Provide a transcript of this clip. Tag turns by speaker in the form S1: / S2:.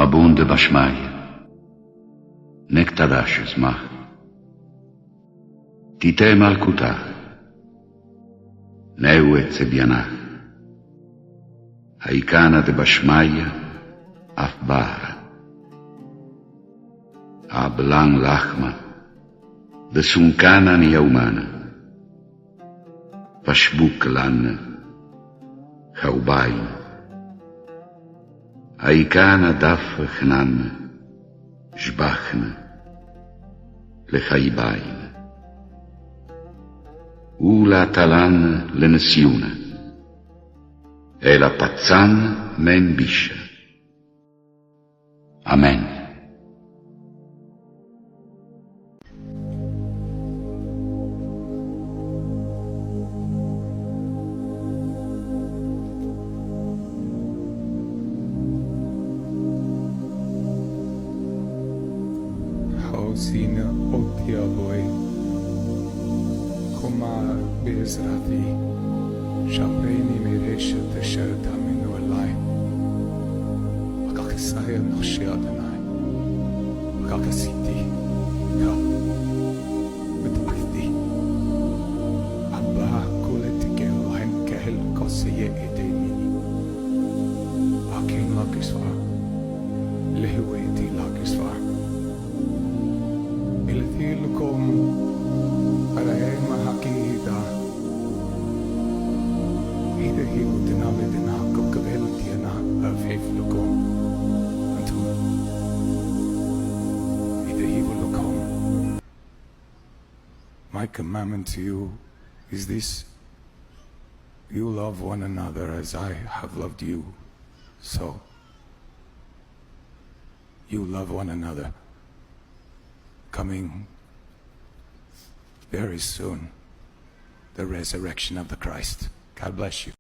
S1: Abunde bashmaya, nektadash zmah, tite malkutah, neuet bianach, haikana de bashmaya, afbara, ablang lachma, de sunkana ni yaumana, pashbuk lan, chaubain, haikana daf chnan, jbachna, lechaibain. Ula talan lenesiuna, e la pazzan men bisha. Amen.
S2: Hausina otiaboi, Koma bezrati, Shabreni mereshet sherta minu alai, Akakasaya noshyadanai, Akakasiti, Ka, Mitwifti, Abba kuletikelu henkehel koseye edemini, Akin lakiswa, Lehueti lakiswa, Ilithilkom, Aray mahakita, Ida hiu dinamidina kukkaveltiana avhevlukom, Antu, Ida hivolukom. My commandment to you is this: you love one another as I have loved you, so you love one another. Coming very soon, the resurrection of the Christ. God bless you.